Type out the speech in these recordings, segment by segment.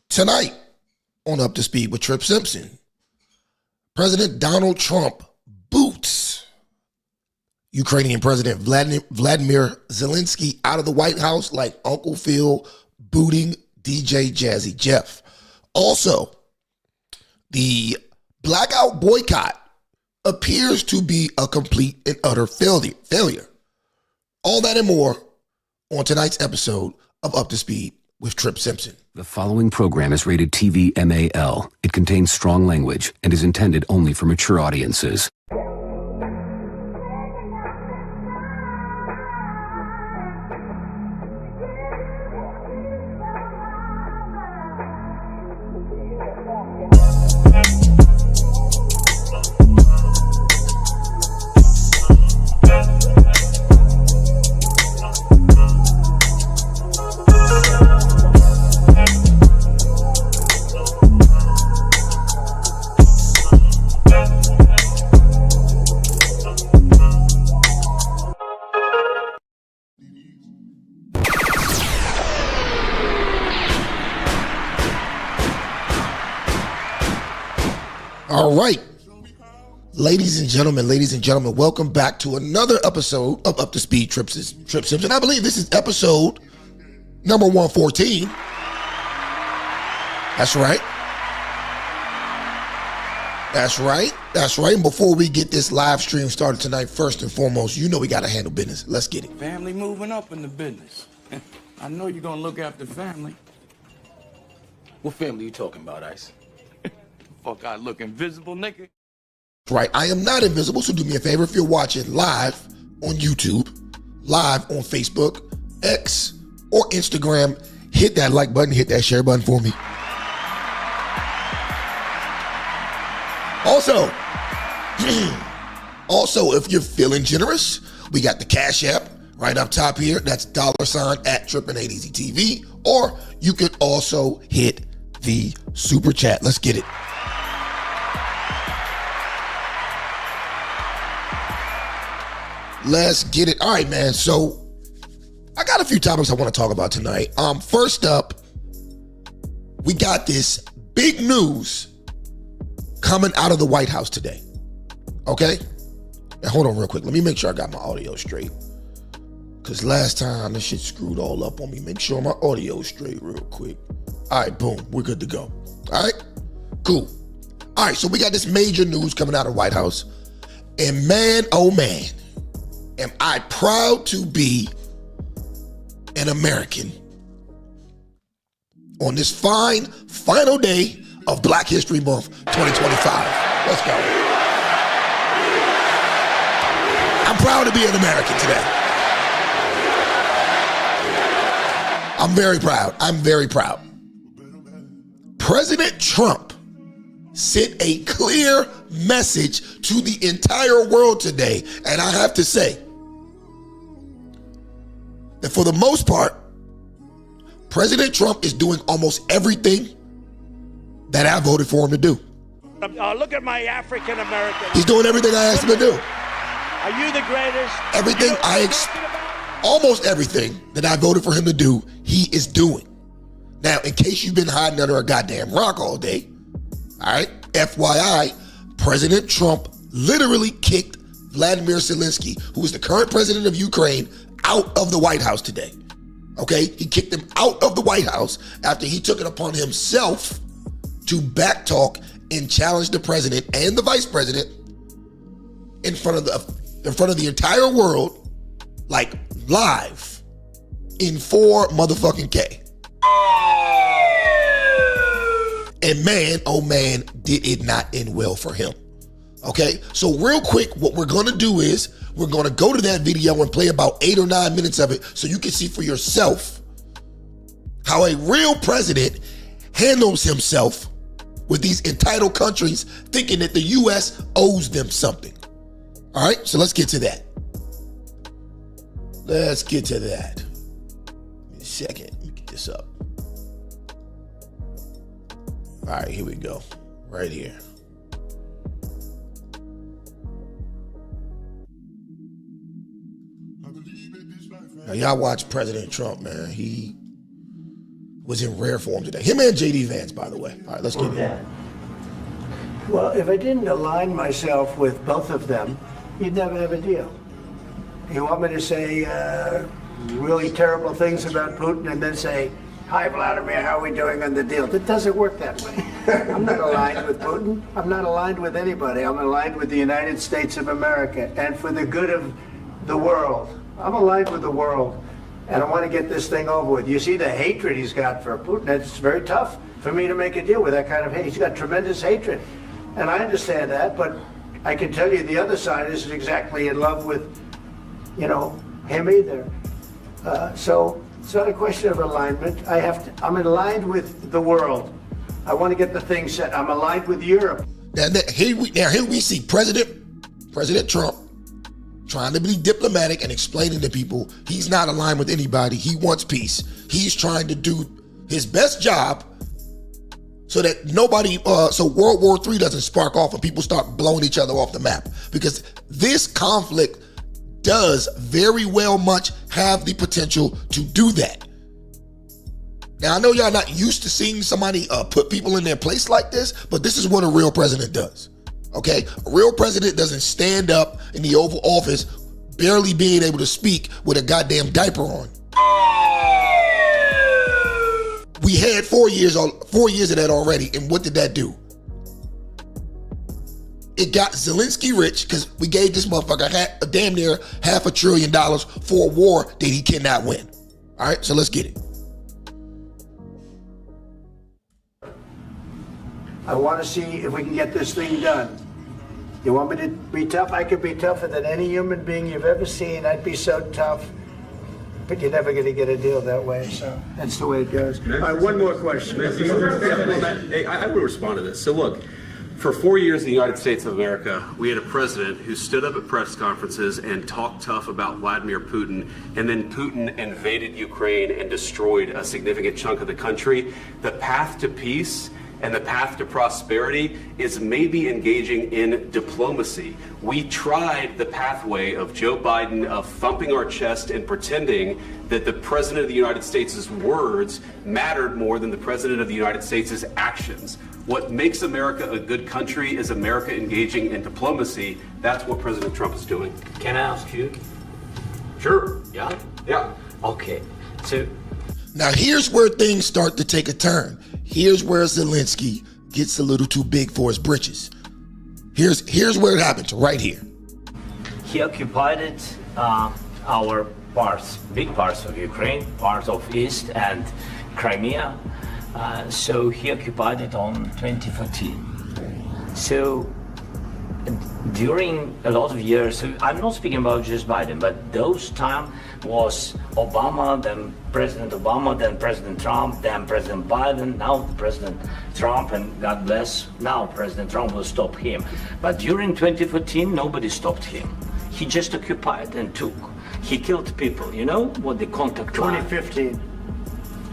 Tonight on Up to Speed with Trip Simpson, President Donald Trump boots Ukrainian President Vladimir Zelenskyy out of the White House like Uncle Phil booting DJ Jazzy Jeff. Also, the Blackout boycott appears to be a complete and utter failure. All that and more on tonight's episode of Up to Speed with Trip Simpson. The following program is rated TV MAL. It contains strong language and is intended only for mature audiences. All right, ladies and gentlemen, welcome back to another episode of Up to Speed Trip Simpson. I believe this is episode number 114. That's right. And before we get this live stream started tonight, first and foremost, you know we got to handle business. Let's get it. Family moving up in the business. I know you're going to look after family. What family you talking about, Ice? Fuck, I look invisible, nigga. Right, I am not invisible, so do me a favor. If you're watching live on YouTube, live on Facebook, X, or Instagram, hit that like button, hit that share button for me. Also, if you're feeling generous, we got the Cash App right up top here. That's $ at TrippinADZTV. Or you could also hit the Super Chat. Let's get it. Let's get it. All right, man. So I got a few topics I want to talk about tonight. First up, we got this big news coming out of the White House today. Okay? Now hold on real quick. Let me make sure I got my audio straight. Because last time this shit screwed all up on me. Make sure my audio's straight real quick. All right, boom. We're good to go. All right? Cool. All right, so we got this major news coming out of the White House. And man, oh man, am I proud to be an American on this fine, final day of Black History Month 2025. Let's go. I'm proud to be an American today. I'm very proud. President Trump sent a clear message to the entire world today, and I have to say that for the most part, President Trump is doing almost everything that I voted for him to do. Look at my African American. He's doing everything I asked him to do. Are you the greatest? Everything almost everything that I voted for him to do, he is doing. Now, in case you've been hiding under a goddamn rock all day, all right, FYI, President Trump literally kicked Vladimir Zelenskyy, who is the current president of Ukraine, out of the White House today. Okay? He kicked him out of the White House after he took it upon himself to backtalk and challenge the president and the vice president in front of the entire world, like live in 4 motherfucking K. And man, oh man, did it not end well for him. Okay, so real quick, what we're gonna do is we're gonna go to that video and play about 8 or 9 minutes of it so you can see for yourself how a real president handles himself with these entitled countries thinking that the U.S. owes them something. All right, so let's get to that. Give me a second, let me get this up. All right, here we go, right here. Now, y'all watch President Trump, man. was in rare form today. Him and J.D. Vance, by the way. All right, let's get it. Well, if I didn't align myself with both of them, you'd never have a deal. You want me to say really terrible things about Putin and then say, "Hi, Vladimir, how are we doing on the deal?" It doesn't work that way. I'm not aligned with Putin. I'm not aligned with anybody. I'm aligned with the United States of America and for the good of the world. I'm aligned with the world, and I want to get this thing over with. You see the hatred he's got for Putin. It's very tough for me to make a deal with that kind of hate. He's got tremendous hatred, and I understand that, but I can tell you the other side isn't exactly in love with, him either. So it's not a question of alignment. I'm aligned with the world. I want to get the thing set. I'm aligned with Europe. Now here we see President Trump trying to be diplomatic and explaining to people he's not aligned with anybody. He wants peace. He's trying to do his best job so that so World War III doesn't spark off and people start blowing each other off the map. Because this conflict does very well much have the potential to do that. Now, I know y'all not used to seeing somebody put people in their place like this, but this is what a real president does, okay? A real president doesn't stand up in the Oval Office barely being able to speak with a goddamn diaper on. We had 4 years of that already, and what did that do? It got Zelenskyy rich because we gave this motherfucker damn near $500 billion for a war that he cannot win. All right, so let's get it. I want to see if we can get this thing done. You want me to be tough? I could be tougher than any human being you've ever seen. I'd be so tough. But you're never going to get a deal that way, so that's the way it goes. All right, one more question. Hey, I would respond to this. So look, for 4 years in the United States of America, we had a president who stood up at press conferences and talked tough about Vladimir Putin, and then Putin invaded Ukraine and destroyed a significant chunk of the country. The path to peace and the path to prosperity is maybe engaging in diplomacy. We tried the pathway of Joe Biden of thumping our chest and pretending that the President of the United States' words mattered more than the President of the United States' actions. What makes America a good country is America engaging in diplomacy. That's what President Trump is doing. Can I ask you? Sure. Yeah? Yeah. Okay. So now here's where things start to take a turn. Here's where Zelenskyy gets a little too big for his britches. Here's where it happens, right here. he occupied our parts, big parts of Ukraine, parts of East and Crimea. So he occupied it on 2014. So during a lot of years, I'm not speaking about just Biden, but those time was Obama, then President Obama, then President Trump, then President Biden, now President Trump, and God bless, now President Trump will stop him. But during 2014, nobody stopped him. He just occupied and took. He killed people. You know what the contact line? 2015.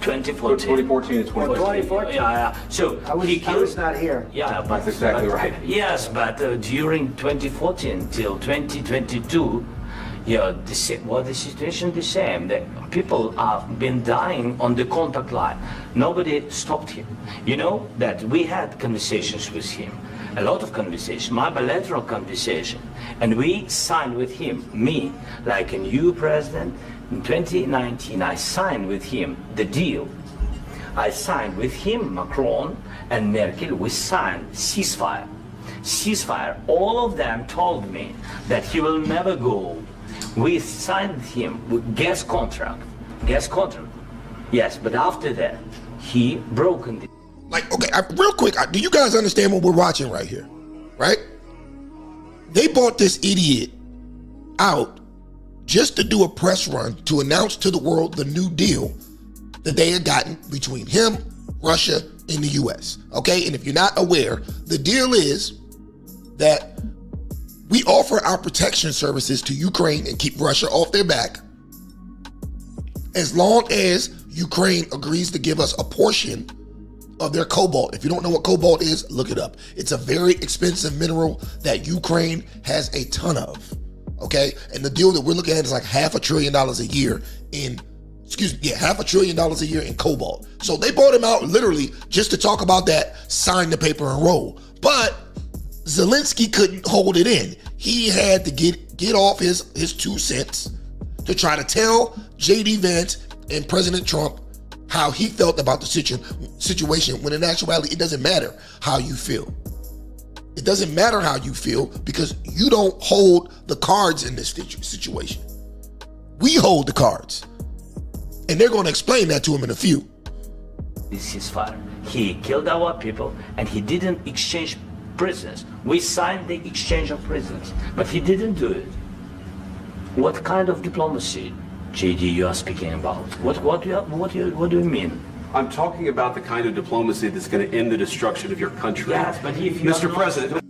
2014. 2014 and 2014. Yeah. So I was not here. Yeah, but That's exactly right. Yes, but during 2014 till 2022, yeah, the situation the same. The people have been dying on the contact line. Nobody stopped him. You know that we had conversations with him, a lot of conversations, my bilateral conversation, and we signed with him, me, like a new president. In 2019, I signed with him the deal. I signed with him, Macron and Merkel, we signed ceasefire. Ceasefire, all of them told me that he will never go. We signed him with gas contract. Yes, but after that, he broken it. Like, okay, real quick, do you guys understand what we're watching right here? Right? They bought this idiot out just to do a press run to announce to the world the new deal that they had gotten between him, Russia, and the US. Okay, and if you're not aware, the deal is that we offer our protection services to Ukraine and keep Russia off their back as long as Ukraine agrees to give us a portion of their cobalt. If you don't know what cobalt is, look it up. It's a very expensive mineral that Ukraine has a ton of. Okay, and the deal that we're looking at is like $500 billion a year in $500 billion a year in cobalt. So they bought him out literally just to talk about that, sign the paper and roll. But Zelenskyy couldn't hold it in. He had to get off his 2 cents to try to tell J.D. Vance and President Trump how he felt about the situation, when in actuality, it doesn't matter how you feel. It doesn't matter how you feel because you don't hold the cards in this situation. We hold the cards. And they're going to explain that to him in a few. This ceasefire. He killed our people and he didn't exchange prisoners. We signed the exchange of prisoners, but he didn't do it. What kind of diplomacy, JD, you are speaking about? What do you mean? I'm talking about the kind of diplomacy that's going to end the destruction of your country. Yes, but if you Mr. President.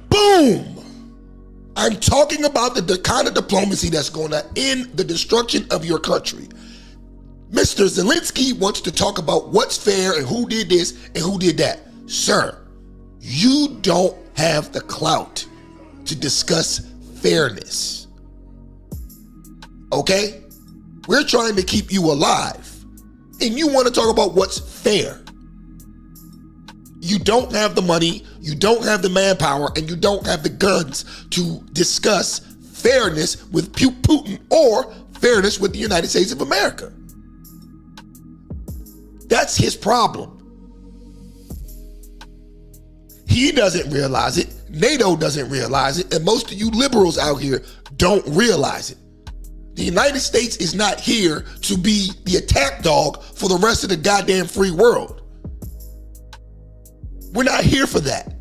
Boom! I'm talking about the kind of diplomacy that's going to end the destruction of your country. Mr. Zelenskyy wants to talk about what's fair and who did this and who did that. Sir, you don't have the clout to discuss fairness. Okay? We're trying to keep you alive. And you want to talk about what's fair. You don't have the money, you don't have the manpower, and you don't have the guns to discuss fairness with Putin or fairness with the United States of America. That's his problem. He doesn't realize it, NATO doesn't realize it, and most of you liberals out here don't realize it. The United States is not here to be the attack dog for the rest of the goddamn free world. We're not here for that.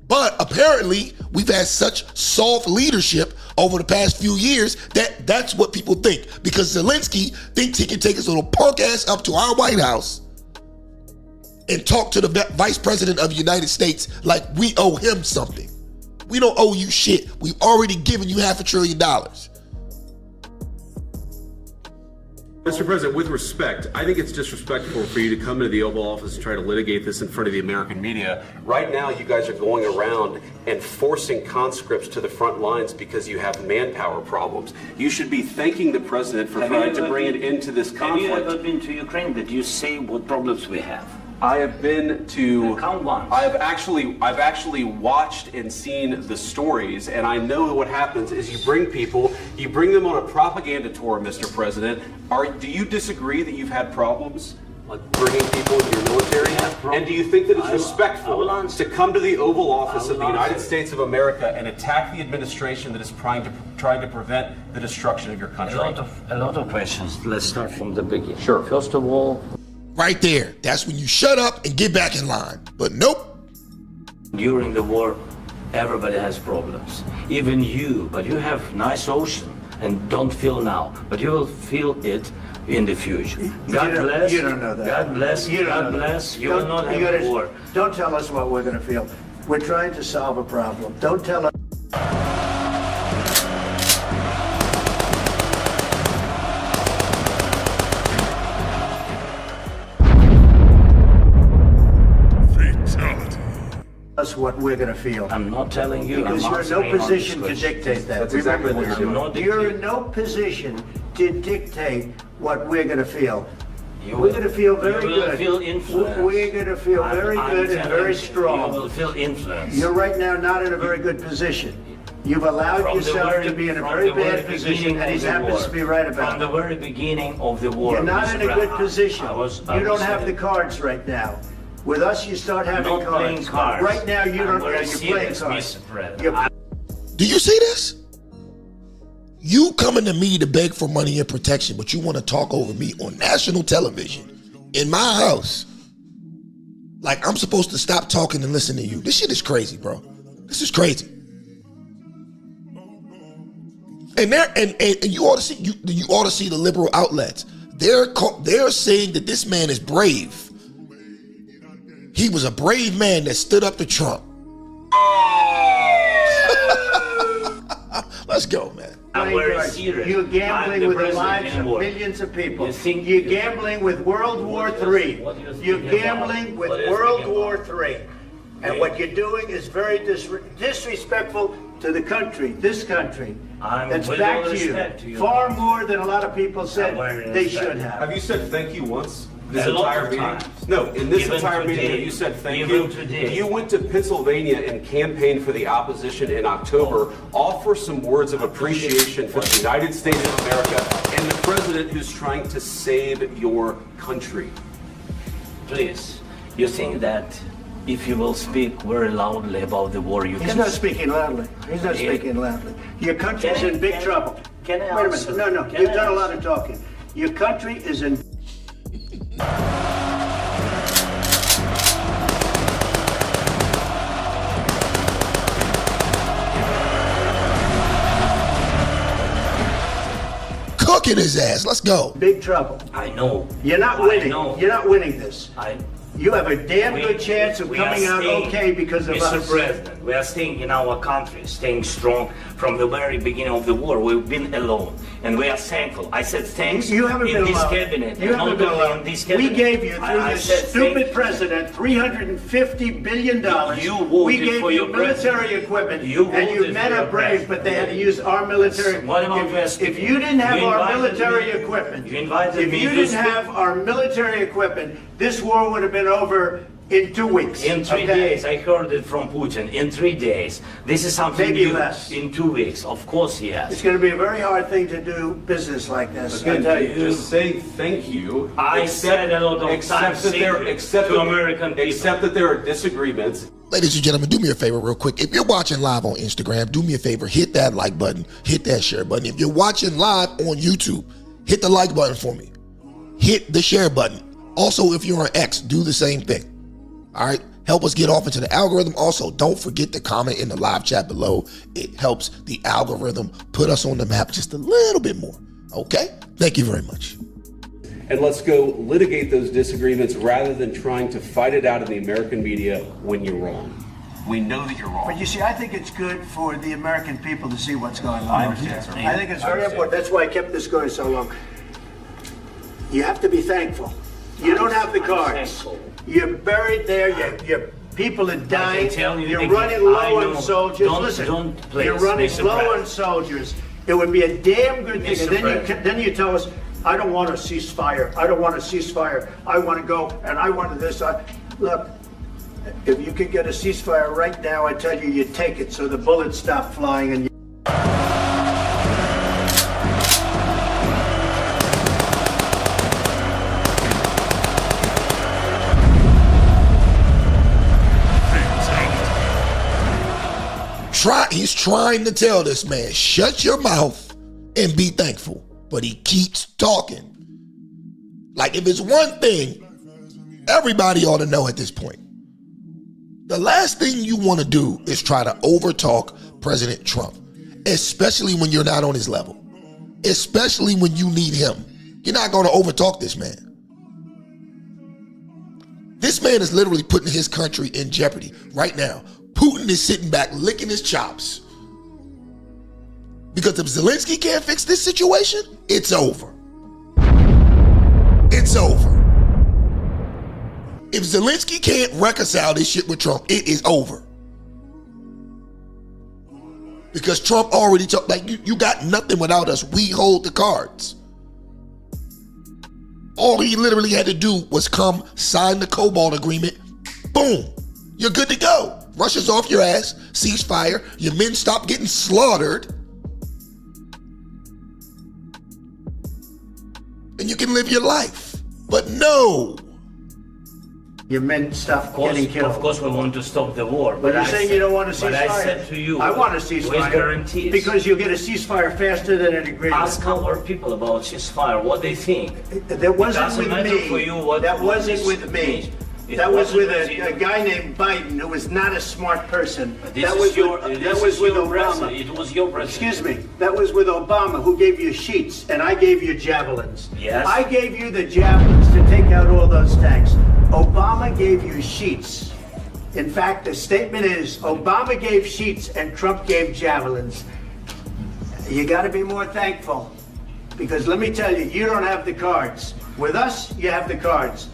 But apparently, we've had such soft leadership over the past few years that that's what people think. Because Zelenskyy thinks he can take his little punk ass up to our White House and talk to the Vice President of the United States like we owe him something. We don't owe you shit. We've already given you $500 billion. Mr. President, with respect, I think it's disrespectful for you to come into the Oval Office and try to litigate this in front of the American media. Right now, you guys are going around and forcing conscripts to the front lines because you have manpower problems. You should be thanking the President for trying to bring an end to this conflict. Have you ever been to Ukraine? Did you say what problems we have? I have been to. Count once. I've actually watched and seen the stories, and I know what happens is you bring them on a propaganda tour, Mr. President. Do you disagree that you've had problems like bringing people into your military? And do you think that it's respectful to come to the Oval Office of the United States of America and attack the administration that is trying to prevent the destruction of your country? A lot of questions. Let's start from the beginning. Sure. First of all, Right there. That's when you shut up and get back in line. But nope. during the war, everybody has problems. Even you, but you have nice ocean and don't feel now, but you will feel it in the future. God bless. You don't know that. God bless. God bless. You will not have a war. Don't tell us what we're going to feel. We're trying to solve a problem. Don't tell us. Us what we're going to feel. I'm not telling you. Because you're in no position to dictate that. That's exactly what you're doing. You're in no position to dictate what we're going to feel. We're going to feel very good. You will feel influence. We're going to feel very good and very strong. You will feel influence. You're right now not in a very good position. You've allowed yourself to be in a very bad position, and he happens to be right about From it. the very beginning of the war. You're not in a good position. I You don't was have the cards right now. With us, you start having not playing cards. cards. Right now, you don't. I'm very You're playing serious, cards. Mr. President. You're- Do you see this? You coming to me to beg for money and protection, but you want to talk over me on national television in my house. Like I'm supposed to stop talking and listen to you. This shit is crazy, bro. This is crazy. And you ought to see you ought to see the liberal outlets. They're saying that this man is brave. He was a brave man that stood up to Trump. Let's go, man. Johnny very George, serious. you're I'm gambling the with the president lives in of war. millions of people. You think- You're gambling with World War III. What do you think You're about- gambling with what do you World think War about- III. And what you're doing is very disrespectful to the country, this country. I'm That's with back all to you. respect to you. Far more than a lot of people said very they respect. should have. Have you said thank you once? This A lot entire of meeting? times. No, in this Even entire meeting, today. have you said thank Even you? today. You went to Pennsylvania and campaigned for the opposition in October. Offer some words of appreciation for the United States of America and the president who's trying to save your country. Please, you think that if you will speak very loudly about the war, you He's can... not speaking loudly. He's not Yeah. speaking loudly. Your country's Can I- in big can- trouble. can I Wait a answer? minute. No, Can you've I done a lot answer? of talking. Your country is in Cooking his ass. Let's go. big trouble. I know. You're not I winning. know. You're not winning this. I... You have a damn We- good chance of we are coming out staying- okay because of Mr. us. President, we are staying in our country, staying strong from the very beginning of the war. We've been alone, and we are thankful. I said thanks You haven't in been this alone. cabinet. You and haven't not been only alone. in this We cabinet. gave you, through I this said stupid thank- president, $350 billion. You voted we gave for you your military president. equipment. You and you voted men for are your brave, but they had to use our military. What about if you didn't have You our invited military me- equipment, you invited if me you to didn't speak- have our military equipment, this war would have been over in 2 weeks. In 3 okay? days, I heard it from Putin. In 3 days, this is something Maybe new. less. In 2 weeks, of course, yes. It's going to be a very hard thing to do business like this. I Again, tell you. just say thank you. I said a lot of accept times that there, thank you accept to that- American people. Accept that there are disagreements. Ladies and gentlemen, do me a favor real quick. If you're watching live on Instagram, do me a favor, hit that like button, hit that share button. If you're watching live on YouTube, hit the like button for me. Hit the share button. Also, if you're on X, do the same thing. All right? Help us get off into the algorithm. Also, don't forget to comment in the live chat below. It helps the algorithm put us on the map just a little bit more. Okay? Thank you very much. And let's go litigate those disagreements rather than trying to fight it out in the American media when you're wrong. We know that you're wrong. But you see, I think it's good for the American people to see what's going on. I understand, sir. I think it's I very understand. important. That's why I kept this going so long. You have to be thankful. You don't have the I'm cards. thankful. You're buried there. Your people are dying. tell you You're again, running I low know. on soldiers. Don't- Listen, don't please, you're running Mr. low on President. soldiers. It would be a damn good thing. Mr. And President. then you tell us, I don't want a ceasefire. I don't want a ceasefire. I want to go and I want this. Look, if you could get a ceasefire right now, I tell you, you take it so the bullets stop flying and you He's trying to tell this man, shut your mouth and be thankful. But he keeps talking. Like if it's one thing, everybody ought to know at this point. The last thing you want to do is try to overtalk President Trump, especially when you're not on his level, especially when you need him. You're not going to overtalk this man. This man is literally putting his country in jeopardy right now. Putin is sitting back licking his chops. Because if Zelenskyy can't fix this situation, it's over. It's over. If Zelenskyy can't reconcile this shit with Trump, it is over. Because Trump already talked, like, you got nothing without us. We hold the cards. All he literally had to do was come sign the Cobalt agreement. Boom. You're good to go. Russia's off your ass. Ceasefire. Your men stop getting slaughtered. And you can live your life. But no. your men stop getting killed. Of course, we want to stop the war. But you're I saying said- you don't want a ceasefire. But I said to you, I want a with ceasefire. guarantees. Because you'll get a ceasefire faster than an agreement. Ask our people about ceasefire, what they think. That wasn't It doesn't with matter me. for you what- That what wasn't this with me. means. It That was with wasn't a guy named Biden who was not a smart person. This That is was your, with, this that was is with your Obama. president. It was your president. Excuse me. That was with Obama, who gave you sheets, and I gave you javelins. Yes. I gave you the javelins to take out all those tanks. Obama gave you sheets. In fact, the statement is Obama gave sheets and Trump gave javelins. You got to be more thankful. Because let me tell you, you don't have the cards. With us, you have the cards.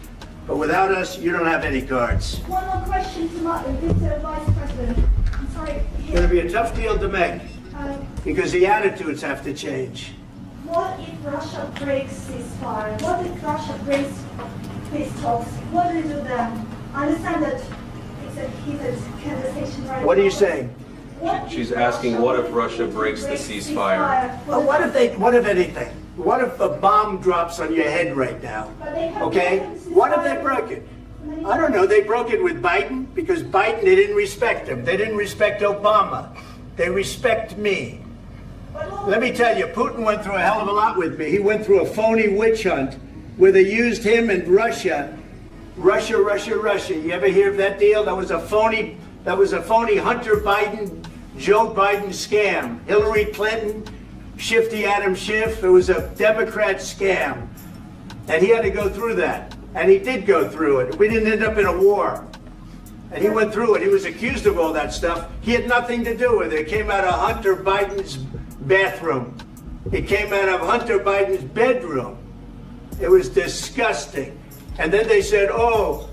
But without us, you don't have any cards. One more question to Mr. Vice President. I'm sorry. It's going to be a tough deal to make. Because the attitudes have to change. What if Russia breaks ceasefire? What if Russia breaks peace talks? What do you do then? I understand that it's a heated conversation right now. What are you saying? She's asking, what if Russia breaks the ceasefire? Well, what if anything? What if a bomb drops on your head right now? Okay? What if they broke it? I don't know. They broke it with Biden because Biden, they didn't respect him. They didn't respect Obama. They respect me. Let me tell you, Putin went through a hell of a lot with me. He went through a phony witch hunt where they used him and Russia. Russia. You ever hear of that deal? That was a phony Hunter Biden, Joe Biden scam. Hillary Clinton, Shifty Adam Schiff. It was a Democrat scam. And he had to go through that. And he did go through it. We didn't end up in a war. And he went through it. He was accused of all that stuff. He had nothing to do with it. It came out of Hunter Biden's bathroom. It came out of Hunter Biden's bedroom. It was disgusting. And then they said, oh,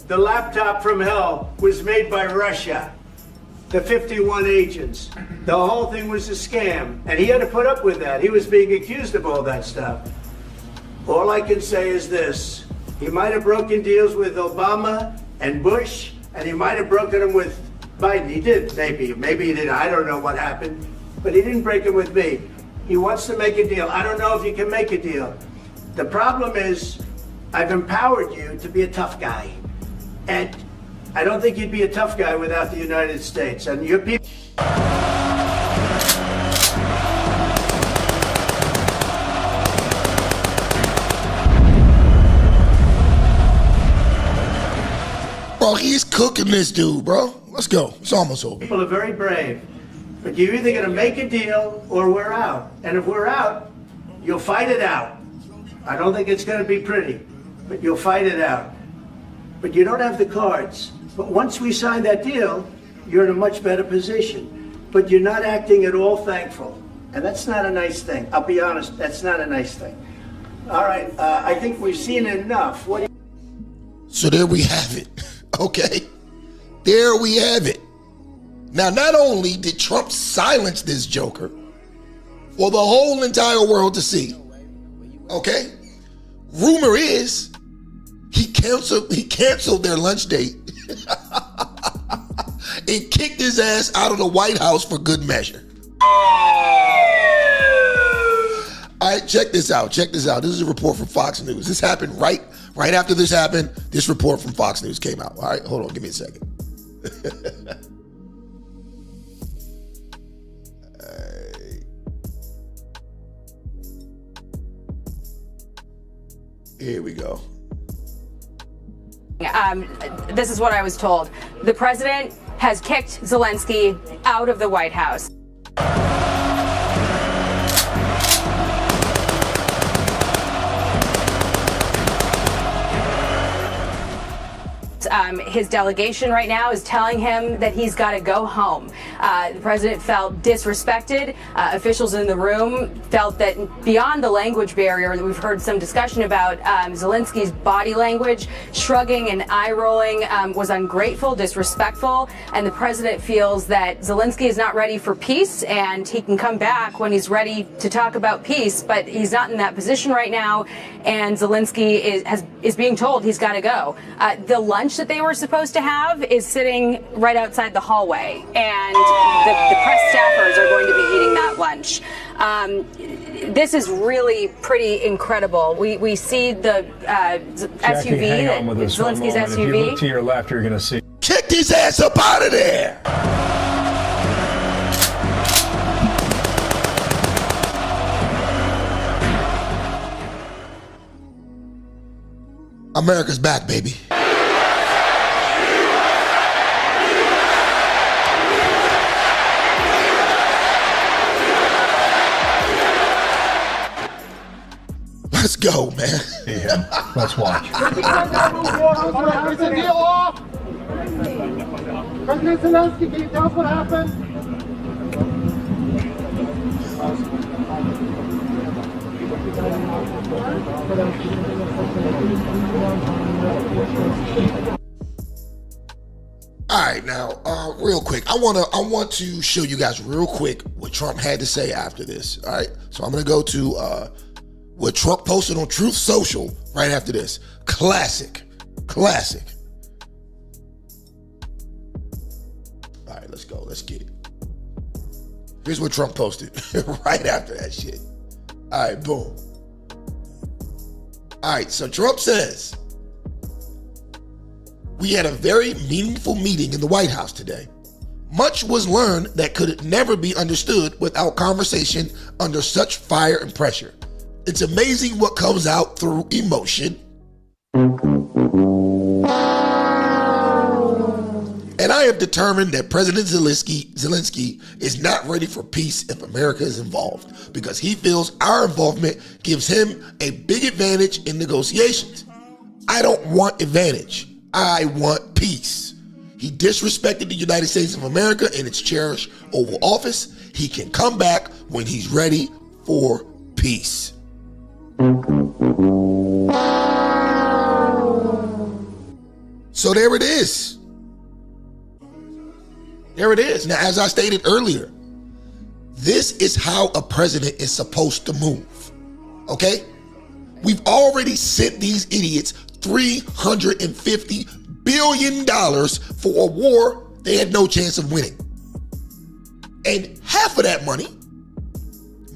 the laptop from hell was made by Russia. The 51 agents. The whole thing was a scam. And he had to put up with that. He was being accused of all that stuff. All I can say is this. He might have broken deals with Obama and Bush, and he might have broken them with Biden. He did, maybe. Maybe he didn't. I don't know what happened. But he didn't break them with me. He wants to make a deal. I don't know if he can make a deal. The problem is, I've empowered you to be a tough guy. And I don't think you'd be a tough guy without the United States. And your people... Bro, he's cooking this dude, bro. Let's go. It's almost over. People are very brave. But you're either going to make a deal or we're out. And if we're out, you'll fight it out. I don't think it's going to be pretty, but you'll fight it out. But you don't have the cards. But once we sign that deal, you're in a much better position. But you're not acting at all thankful. And that's not a nice thing. I'll be honest, that's not a nice thing. All right, I think we've seen enough. So there we have it. Okay? There we have it. Now, not only did Trump silence this joker for the whole entire world to see, okay? Rumor is he canceled their lunch date and kicked his ass out of the White House for good measure. All right, check this out. This is a report from Fox News. This happened right after this happened. This report from Fox News came out. All right, hold on, give me a second. Here we go. This is what I was told. The president has kicked Zelenskyy out of the White House. His delegation right now is telling him that he's got to go home. The president felt disrespected. Officials in the room felt that beyond the language barrier that we've heard some discussion about, Zelenskyy's body language, shrugging and eye rolling, was ungrateful, disrespectful, and the president feels that Zelenskyy is not ready for peace and he can come back when he's ready to talk about peace, but he's not in that position right now, and Zelenskyy is being told he's got to go. The lunch that they were supposed to have is sitting right outside the hallway, and the press staffers are going to be eating that lunch. This is really pretty incredible. We see the SUV, Zelenskyy's SUV. If you look to your left, you're going to see. Kick his ass up out of there. America's back, baby. Let's go, man. Yeah, let's watch. Is the deal off? President Zelenskyy, can you tell us what happened? All right, now, real quick, I want to show you guys real quick what Trump had to say after this. All right, so I'm gonna go to what Trump posted on Truth Social right after this. Classic. All right, let's go. Let's get it. Here's what Trump posted right after that shit. All right, boom. All right, so Trump says, we had a very meaningful meeting in the White House today. Much was learned that could never be understood without conversation under such fire and pressure. It's amazing what comes out through emotion. And I have determined that President Zelenskyy is not ready for peace if America is involved, because he feels our involvement gives him a big advantage in negotiations. I don't want advantage. I want peace. He disrespected the United States of America in its cherished Oval Office. He can come back when he's ready for peace. So there it is. There it is. Now, as I stated earlier, this is how a president is supposed to move. Okay? We've already sent these idiots $350 billion for a war they had no chance of winning. And half of that money,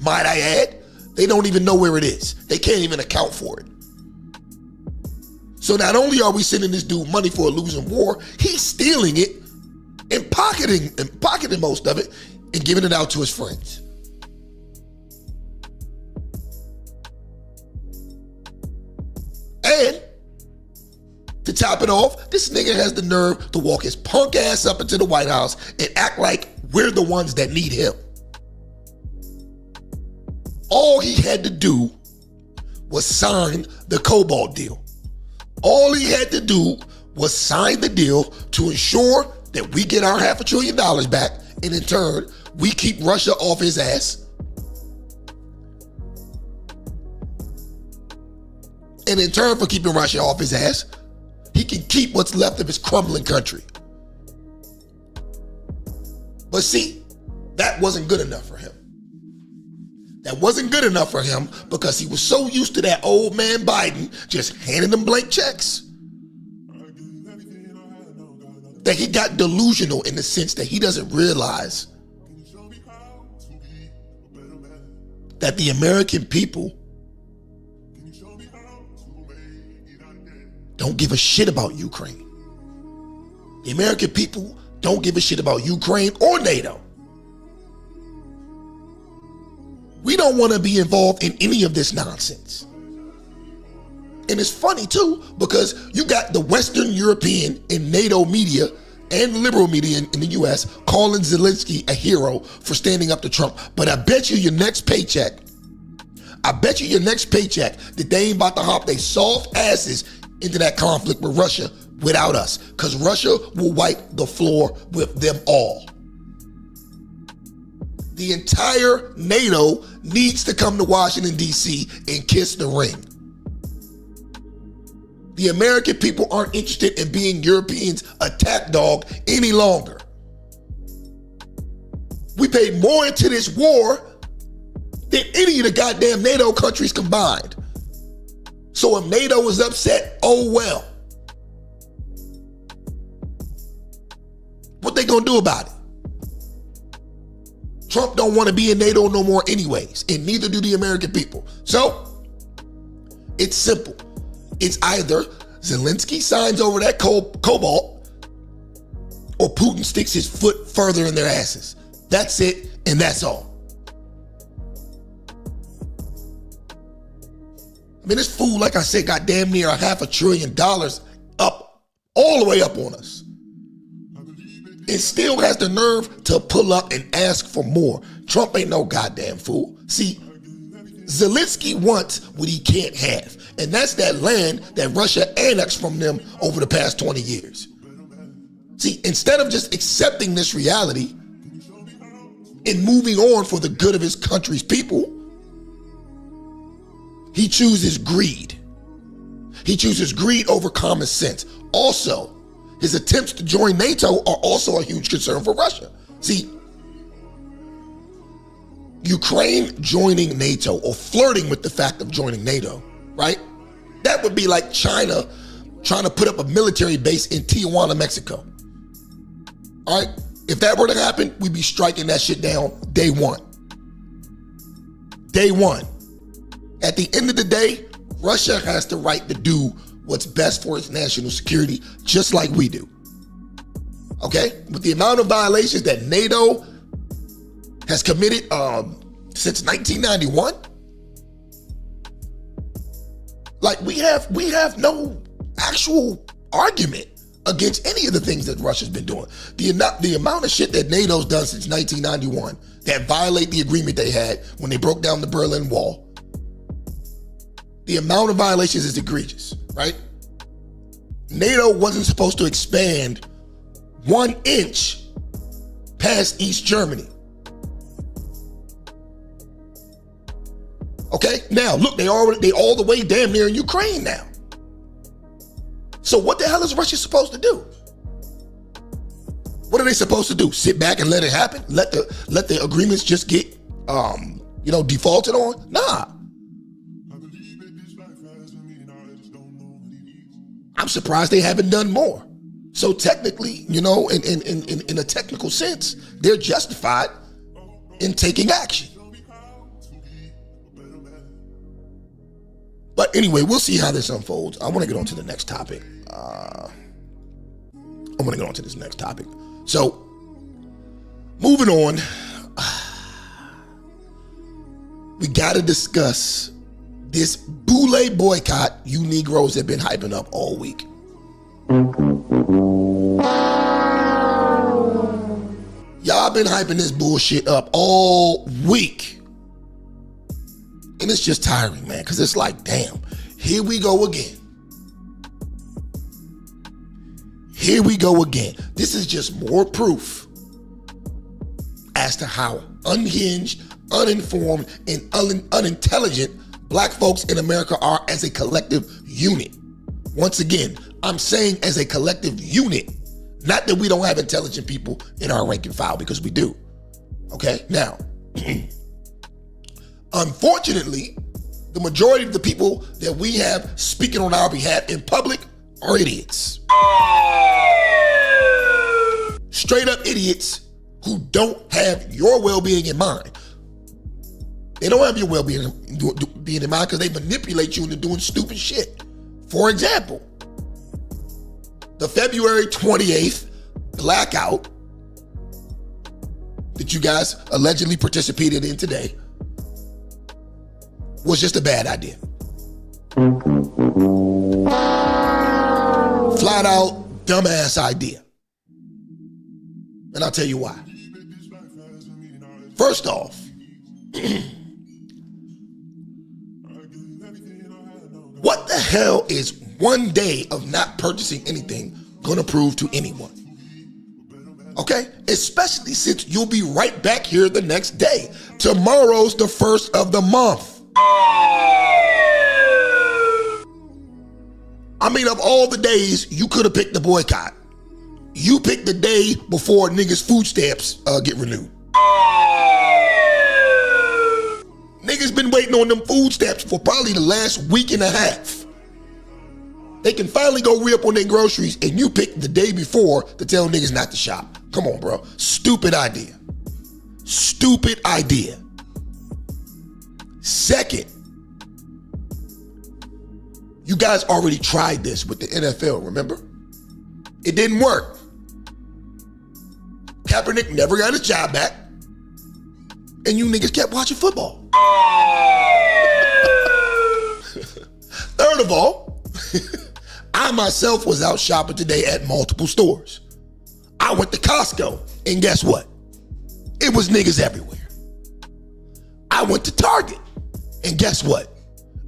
might I add, they don't even know where it is. They can't even account for it. So not only are we sending this dude money for a losing war, he's stealing it and pocketing most of it and giving it out to his friends. And to top it off, this nigga has the nerve to walk his punk ass up into the White House and act like we're the ones that need him. All he had to do was sign the Cobalt deal. All he had to do was sign the deal to ensure that we get our $500 billion back, and in turn, we keep Russia off his ass. And in turn for keeping Russia off his ass, he can keep what's left of his crumbling country. But see, that wasn't good enough for him. That wasn't good enough for him because he was so used to that old man Biden just handing them blank checks that he got delusional in the sense that he doesn't realize that the American people don't give a shit about Ukraine. The American people don't give a shit about Ukraine or NATO. We don't want to be involved in any of this nonsense. And it's funny too, because you got the Western European and NATO media and liberal media in the US calling Zelenskyy a hero for standing up to Trump. But I bet you your next paycheck that they ain't about to hop they soft asses into that conflict with Russia without us, because Russia will wipe the floor with them all. The entire NATO needs to come to Washington, D.C. and kiss the ring. The American people aren't interested in being Europeans' attack dog any longer. We paid more into this war than any of the goddamn NATO countries combined. So if NATO is upset, oh well. What they gonna do about it? Trump don't want to be in NATO no more anyways, and neither do the American people. So it's simple. It's either Zelenskyy signs over that cobalt or Putin sticks his foot further in their asses. That's it, and that's all. I mean, this fool, like I said, got damn near $500 billion up, all the way up on us. And still has the nerve to pull up and ask for more. Trump ain't no goddamn fool. See, Zelenskyy wants what he can't have, and that's that land that Russia annexed from them over the past 20 years. See, instead of just accepting this reality and moving on for the good of his country's people, He chooses greed. He chooses greed over common sense. Also, his attempts to join NATO are also a huge concern for Russia. See, Ukraine joining NATO or flirting with the fact of joining NATO, right? That would be like China trying to put up a military base in Tijuana, Mexico. All right? If that were to happen, we'd be striking that shit down day one. Day one. At the end of the day, Russia has the right to do what's best for its national security, just like we do. Okay? With the amount of violations that NATO has committed since 1991, like we have no actual argument against any of the things that Russia's been doing. The amount of shit that NATO's done since 1991 that violate the agreement they had when they broke down the Berlin Wall, the amount of violations is egregious, right? NATO wasn't supposed to expand 1 inch past East Germany. Okay, now look, they all the way damn near in Ukraine now. So what the hell is Russia supposed to do? What are they supposed to do? Sit back and let it happen? Let the agreements just get defaulted on? Nah. I'm surprised they haven't done more. So technically, in a technical sense, they're justified in taking action. But anyway, we'll see how this unfolds. I want to get on to the next topic. So, moving on, we got to discuss this boule boycott you Negroes have been hyping up all week. Y'all been hyping this bullshit up all week. And it's just tiring, man, because it's like, damn, here we go again. Here we go again. This is just more proof as to how unhinged, uninformed, and unintelligent Black folks in America are as a collective unit. Once again, I'm saying as a collective unit, not that we don't have intelligent people in our rank and file, because we do. Okay, now, unfortunately, the majority of the people that we have speaking on our behalf in public are idiots. Straight up idiots who don't have your well-being in mind. They don't have your well-being in mind because they manipulate you into doing stupid shit. For example, the February 28th blackout that you guys allegedly participated in today was just a bad idea. Flat out, dumbass idea. And I'll tell you why. First off, what the hell is one day of not purchasing anything gonna prove to anyone? Okay? Especially since you'll be right back here the next day. Tomorrow's the first of the month. I mean, of all the days you could have picked the boycott, you picked the day before niggas' food stamps get renewed. Niggas been waiting on them food stamps for probably the last week and a half. They can finally go re-up on their groceries, and you picked the day before to tell niggas not to shop. Come on, bro. Stupid idea. Stupid idea. Second, you guys already tried this with the NFL, remember? It didn't work. Kaepernick never got his job back, and you niggas kept watching football. Third of all, I myself was out shopping today at multiple stores. I went to Costco, and guess what? It was niggas everywhere. I went to Target, and guess what?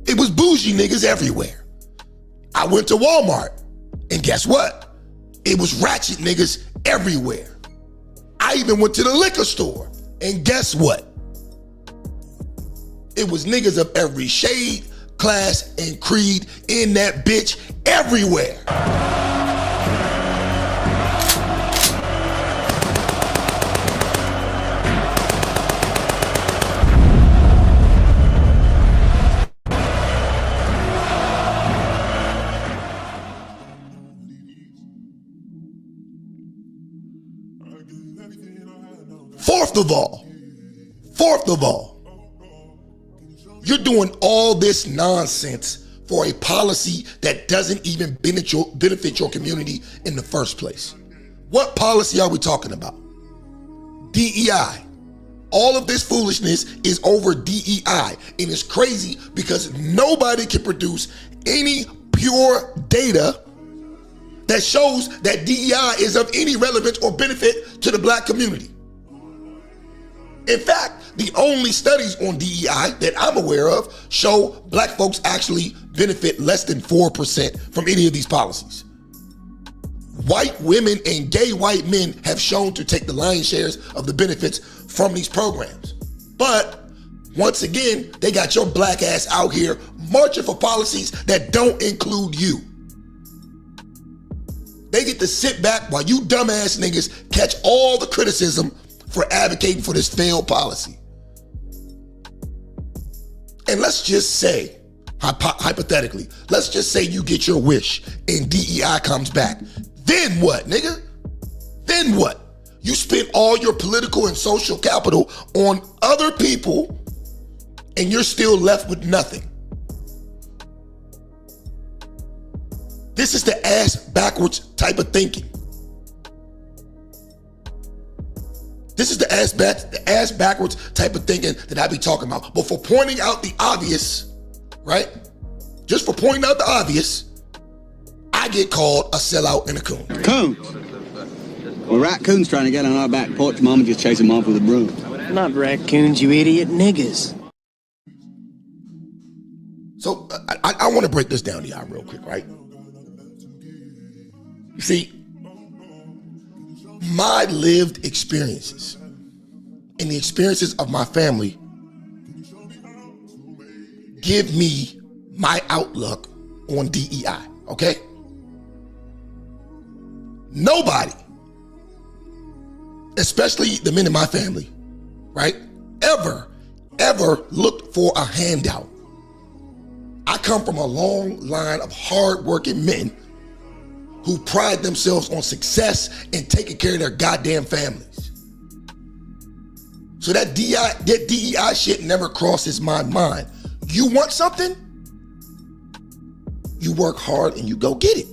It was bougie niggas everywhere. I went to Walmart, and guess what? It was ratchet niggas everywhere. I even went to the liquor store, and guess what? It was niggas of every shade, class, and creed in that bitch everywhere. Fourth of all, you're doing all this nonsense for a policy that doesn't even benefit your community in the first place. What policy are we talking about? DEI. All of this foolishness is over DEI, and it's crazy because nobody can produce any pure data that shows that DEI is of any relevance or benefit to the black community. In fact, the only studies on DEI that I'm aware of show black folks actually benefit less than 4% from any of these policies. White women and gay white men have shown to take the lion's shares of the benefits from these programs. But once again, they got your black ass out here marching for policies that don't include you. They get to sit back while you dumbass niggas catch all the criticism for advocating for this failed policy. And let's just say, hypothetically, let's just say you get your wish and DEI comes back. Then what, nigga? Then what? You spent all your political and social capital on other people and you're still left with nothing. This is the ass backwards type of thinking. This is the ass backwards type of thinking that I be talking about. But for pointing out the obvious, right? Just for pointing out the obvious, I get called a sellout and a coon. Coons? Well, raccoons trying to get on our back porch, Mama just chasing them off with a broom. Not raccoons, you idiot, niggas. So I want to break this down to y'all real quick, right? You see, my lived experiences and the experiences of my family give me my outlook on DEI, okay? Nobody, especially the men in my family, right, ever looked for a handout. I come from a long line of hardworking men who pride themselves on success and taking care of their goddamn families. So that DEI shit never crosses my mind. You want something? You work hard and you go get it.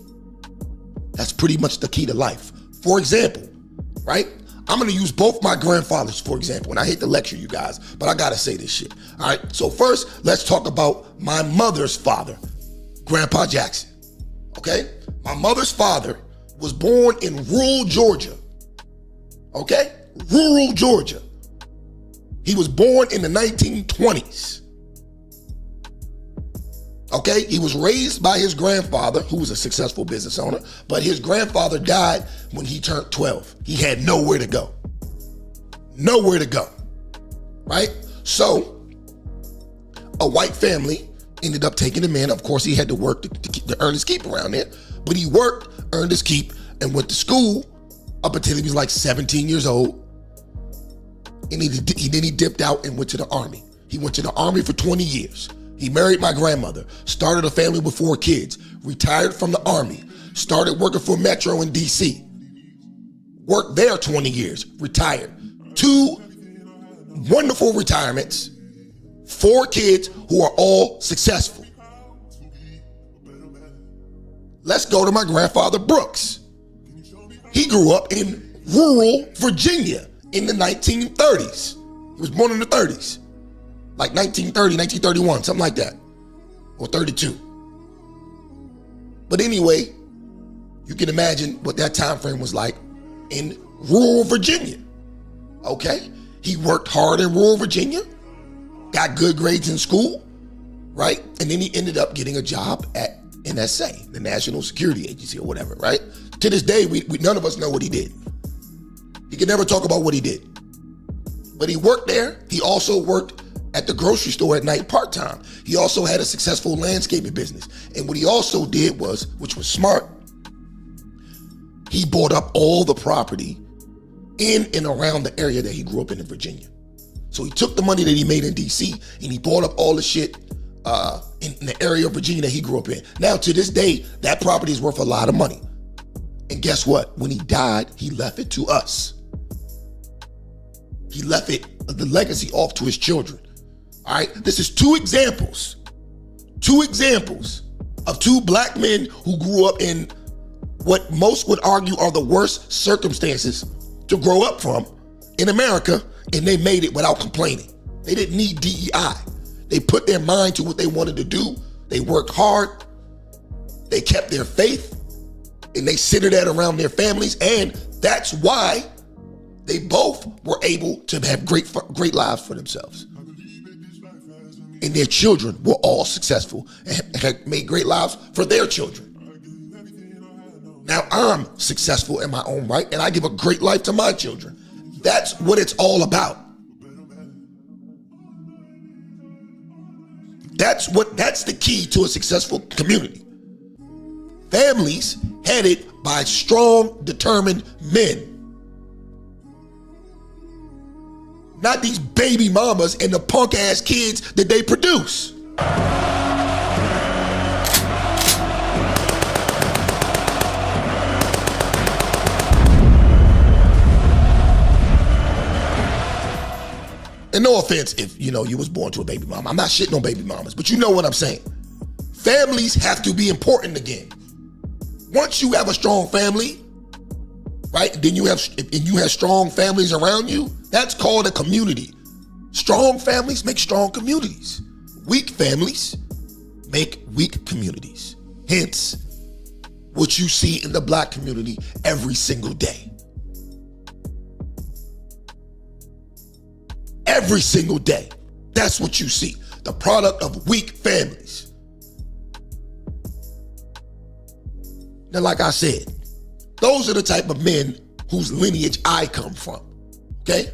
That's pretty much the key to life. For example, right? I'm gonna use both my grandfathers, for example, and I hate to lecture you guys, but I gotta say this shit. All right, so first, let's talk about my mother's father, Grandpa Jackson, okay? My mother's father was born in rural Georgia, okay? Rural Georgia. He was born in the 1920s, okay? He was raised by his grandfather, who was a successful business owner, but his grandfather died when he turned 12. He had nowhere to go. Nowhere to go, right? So, a white family ended up taking him in. Of course, he had to work to earn his keep around there, but he worked, earned his keep, and went to school up until he was like 17 years old. And then he dipped out and went to the Army. He went to the Army for 20 years. He married my grandmother, started a family with 4 kids, retired from the Army, started working for Metro in DC, worked there 20 years, retired. 2 wonderful retirements, 4 kids who are all successful. Let's go to my grandfather Brooks. He grew up in rural Virginia in the 1930s. He was born in the 30s. Like 1930, 1931, something like that. Or 32. But anyway, you can imagine what that time frame was like in rural Virginia. Okay? He worked hard in rural Virginia, got good grades in school, right? And then he ended up getting a job at NSA, the National Security Agency or whatever, right? To this day, we none of us know what he did. He can never talk about what he did. But he worked there. He also worked at the grocery store at night part-time. He also had a successful landscaping business. And what he also did was, which was smart, he bought up all the property in and around the area that he grew up in Virginia. So he took the money that he made in DC and he bought up all the shit in the area of Virginia that he grew up in. Now, to this day, that property is worth a lot of money. And guess what? When he died, he left it to us. He left the legacy off to his children. All right, this is two examples of two black men who grew up in what most would argue are the worst circumstances to grow up from in America, and they made it without complaining. They didn't need DEI. They put their mind to what they wanted to do. They worked hard. They kept their faith, and they centered that around their families, and that's why they both were able to have great lives for themselves. And their children were all successful and had made great lives for their children. Now I'm successful in my own right, and I give a great life to my children. That's what it's all about. That's the key to a successful community. Families headed by strong, determined men. Not these baby mamas and the punk ass kids that they produce. And no offense if you was born to a baby mama. I'm not shitting on baby mamas, but you know what I'm saying. Families have to be important again. Once you have a strong family, right? Then you have strong families around you. That's called a community. Strong families make strong communities. Weak families make weak communities. Hence, what you see in the black community every single day. Every single day. That's what you see. The product of weak families. Now, like I said, those are the type of men whose lineage I come from, okay?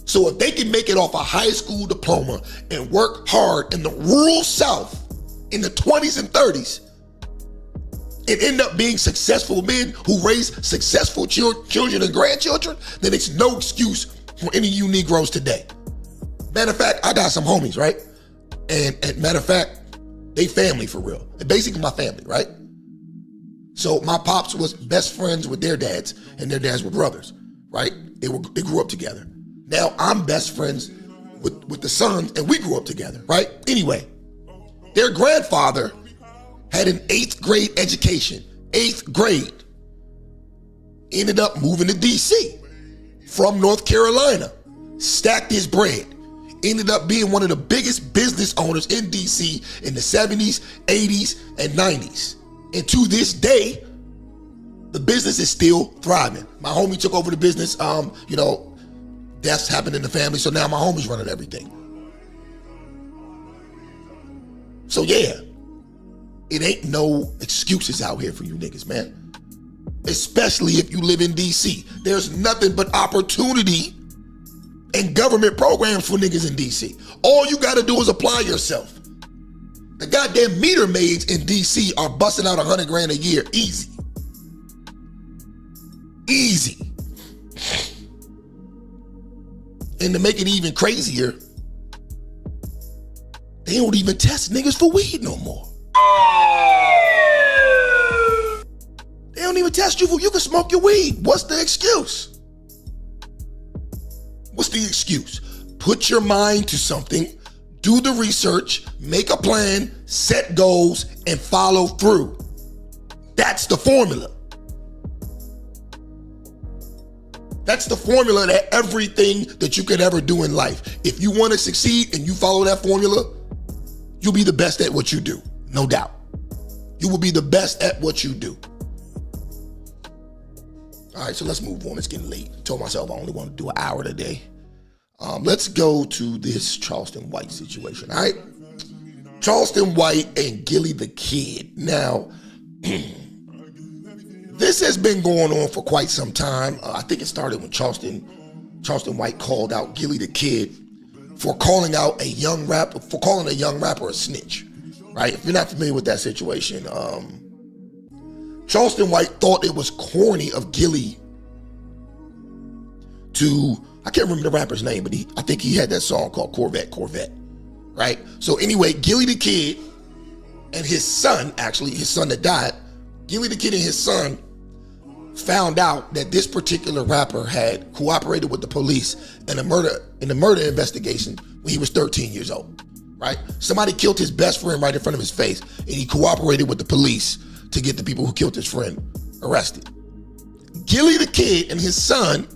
So if they can make it off a high school diploma and work hard in the rural South in the 20s and 30s and end up being successful men who raise successful children and grandchildren, then it's no excuse for any of you Negroes today. Matter of fact, I got some homies, right? And matter of fact, they family for real. They're basically my family, right? So my pops was best friends with their dads, and their dads were brothers, right? They grew up together. Now I'm best friends with the sons, and we grew up together, right? Anyway, their grandfather had an 8th grade education, 8th grade. Ended up moving to DC from North Carolina, stacked his bread, ended up being one of the biggest business owners in DC in the 70s, 80s, and 90s. And to this day, the business is still thriving. My homie took over the business, deaths happened in the family, so now my homie's running everything. So yeah, it ain't no excuses out here for you niggas, man. Especially if you live in DC. There's nothing but opportunity and government programs for niggas in DC. All you gotta do is apply yourself. The goddamn meter maids in DC are busting out $100 grand a year, easy. Easy. And to make it even crazier, they don't even test niggas for weed no more. They don't even test you can smoke your weed. What's the excuse? What's the excuse? Put your mind to something, do the research, make a plan, set goals, and follow through. That's the formula. That's the formula to everything that you could ever do in life. If you want to succeed and you follow that formula, you'll be the best at what you do, no doubt. You will be the best at what you do. All right, so let's move on. It's getting late. I told myself I only want to do an hour today. Let's go to this Charleston White situation, all right? Charleston White and Gilly the Kid. Now, this has been going on for quite some time. I think it started when Charleston White called out Gilly the Kid for calling a young rapper a snitch, right? If you're not familiar with that situation, Charleston White thought it was corny of Gilly to, I can't remember the rapper's name, but I think he had that song called Corvette, right? So anyway, Gilly the Kid and his son, actually his son that died, Gilly the Kid and his son found out that this particular rapper had cooperated with the police in a murder investigation when he was 13 years old, right? Somebody killed his best friend right in front of his face, and he cooperated with the police to get the people who killed his friend arrested. Gilly the Kid and his son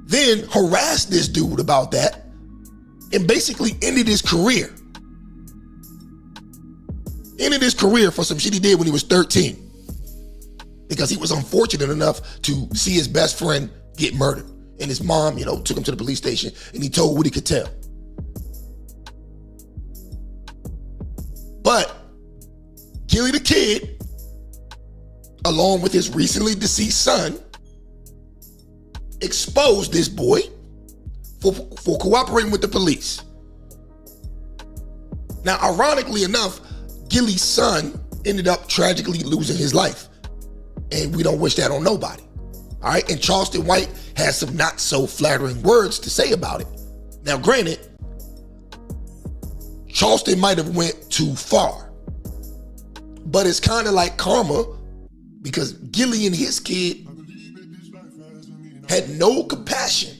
then harassed this dude about that and basically ended his career. Ended his career for some shit he did when he was 13. Because he was unfortunate enough to see his best friend get murdered. And his mom, took him to the police station and he told what he could tell. But Gilly the Kid, along with his recently deceased son, exposed this boy for cooperating with the police. Now, ironically enough, Gilly's son ended up tragically losing his life. And we don't wish that on nobody. All right. And Charleston White has some not so flattering words to say about it. Now, granted, Charleston might have went too far, but it's kind of like karma because Gilly and his kid had no compassion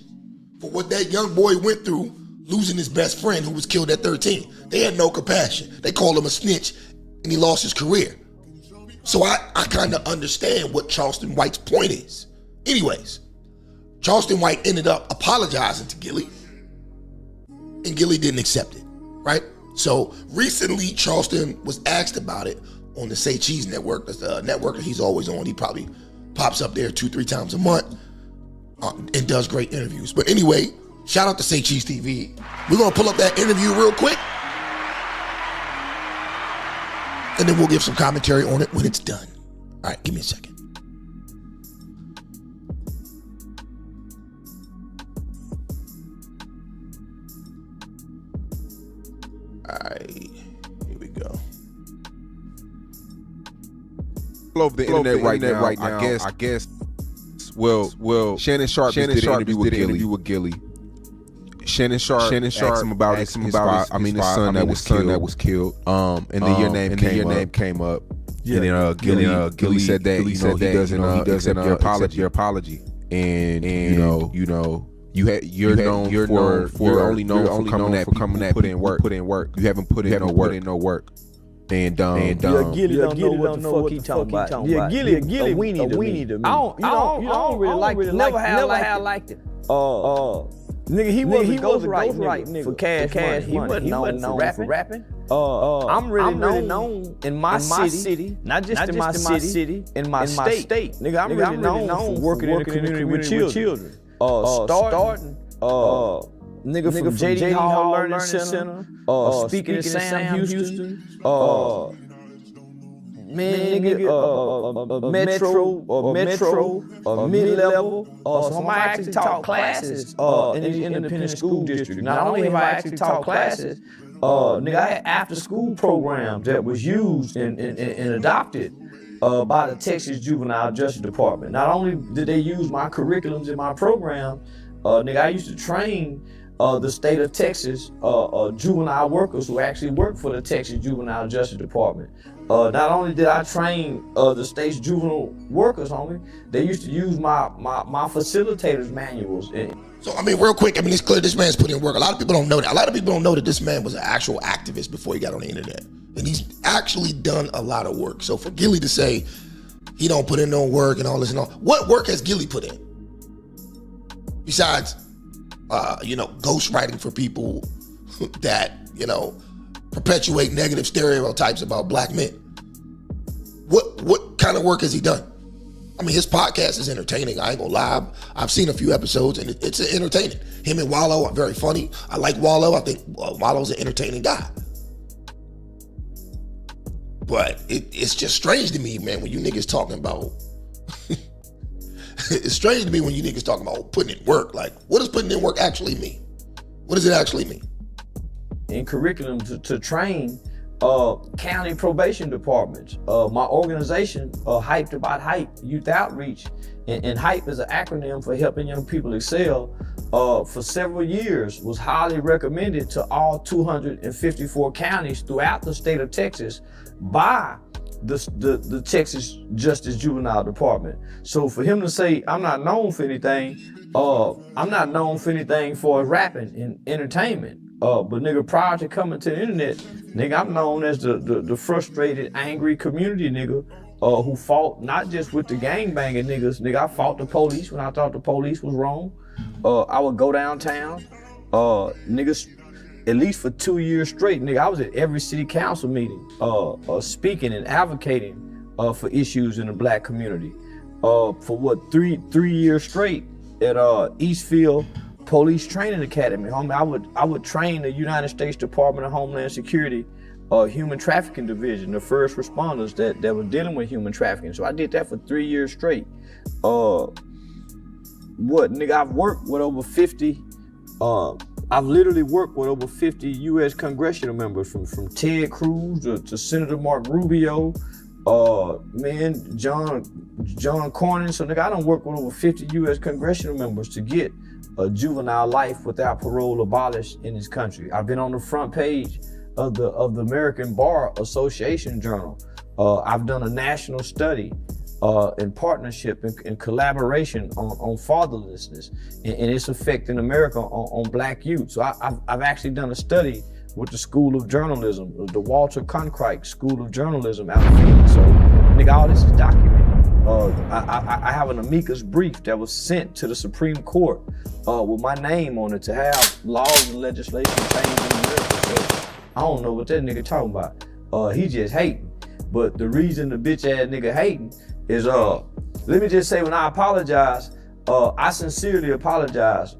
for what that young boy went through losing his best friend who was killed at 13. They had no compassion. They called him a snitch and he lost his career. So I kind of understand what Charleston White's point is. Anyways, Charleston White ended up apologizing to Gilly, and Gilly didn't accept it, right? So recently, Charleston was asked about it on the Say Cheese Network. That's the network that he's always on. He probably pops up there 2-3 times a month and does great interviews. But anyway, shout out to Say Cheese TV. We're going to pull up that interview real quick, and then we'll give some commentary on it when it's done. All right, give me a second. All right, here we go. All over the internet right now. I guess. Well, Shannon Sharp did the interview with Gilly. Shannon Sharp asked him about his son that was killed. And then your name came up. Yeah. And then Gilly said that he doesn't accept your apology. And you're only known for coming at people put in work. You haven't put in no work. And Gilly don't know what the fuck he talking about. Yeah, Gilly a weenie to me. I don't really like it. Never have liked it. Nigga, he was a ghostwriter nigga for cash money. He wasn't known for rapping. I'm really known in my city, not just in my city, in my state. Nigga, I'm really known for working in the community with children. Starting, nigga from J.D. Hall Learning Center, speaking at Sam Houston, Metro, mid-level. So I actually taught classes in the independent school district. Not only have I actually taught classes, nigga, I had after-school programs that was used and adopted by the Texas Juvenile Justice Department. Not only did they use my curriculums in my program, nigga, I used to train the state of Texas juvenile workers who actually work for the Texas Juvenile Justice Department. Not only did I train the state's juvenile workers, homie, they used to use my facilitators manuals. So, I mean, real quick, it's clear this man's put in work. A lot of people don't know that. A lot of people don't know that this man was an actual activist before he got on the internet. And he's actually done a lot of work. So for Gilly to say he don't put in no work and all this and all, what work has Gilly put in? Besides, ghostwriting for people that, perpetuate negative stereotypes about black men. What kind of work has he done? His podcast is entertaining. I ain't gonna lie. I've seen a few episodes and it's entertaining. Him and Wallow are very funny. I like Wallow. I think Wallow's an entertaining guy. But it's just strange to me, man, when you niggas talking about it's strange to me when you niggas talking about putting in work. Like, what does putting in work actually mean? What does it actually mean? in curriculum to train county probation departments. My organization, Hyped About Hype, Youth Outreach, and HYPE is an acronym for helping young people excel, for several years was highly recommended to all 254 counties throughout the state of Texas by the Texas Justice Juvenile Department. So for him to say, I'm not known for anything, I'm not known for anything for rapping and entertainment. But nigga, prior to coming to the internet, nigga, I'm known as the frustrated, angry community nigga who fought not just with the gangbanging niggas. Nigga, I fought the police when I thought the police was wrong. I would go downtown. Niggas, at least for 2 years straight, nigga, I was at every city council meeting, speaking and advocating for issues in the black community. For what, three years straight at Eastfield Police Training Academy. Homie, I would train the United States Department of Homeland Security Human Trafficking Division, the first responders that were dealing with human trafficking. So I did that for 3 years straight. Nigga, I've worked with over 50, I've literally worked with over 50 U.S. congressional members, from Ted Cruz to Senator Mark Rubio, John Cornyn. So nigga, I done worked with over 50 U.S. congressional members to get a juvenile life without parole abolished in this country. I've been on the front page of the American Bar Association Journal. I've done a national study in partnership and collaboration on fatherlessness and its effect in America on black youth. So I've actually done a study with the School of Journalism, the Walter Cronkite School of Journalism out of Phoenix. So nigga, all this is documented. I have an amicus brief that was sent to the Supreme Court with my name on it to have laws and legislation changed in America. So I don't know what that nigga talking about. He just hating. But the reason the bitch ass nigga hating is, let me just say, when I apologize, I sincerely apologize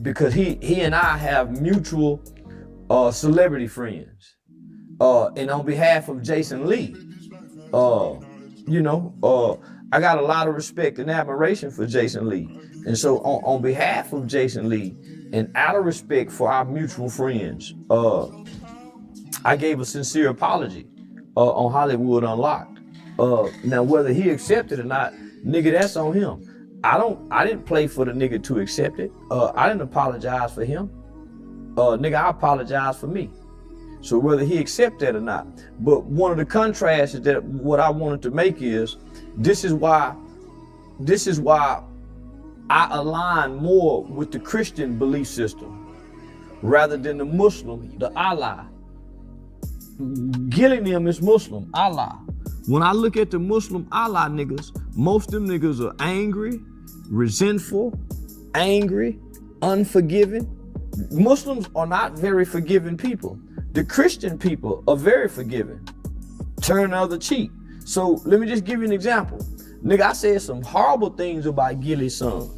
because he and I have mutual celebrity friends. And on behalf of Jason Lee, I got a lot of respect and admiration for Jason Lee. And so on behalf of Jason Lee and out of respect for our mutual friends, I gave a sincere apology on Hollywood Unlocked. Now, whether he accepted it or not, nigga, that's on him. I didn't play for the nigga to accept it. I didn't apologize for him. Nigga, I apologize for me. So whether he accept that or not. But one of the contrasts is that what I wanted to make is, this is why I align more with the Christian belief system rather than the Muslim, the Allah. Gillingham is Muslim, Allah. When I look at the Muslim Allah niggas, most of them niggas are angry, resentful, unforgiving. Muslims are not very forgiving people. The Christian people are very forgiving. Turn the other cheek. So let me just give you an example. Nigga, I said some horrible things about Gilly's son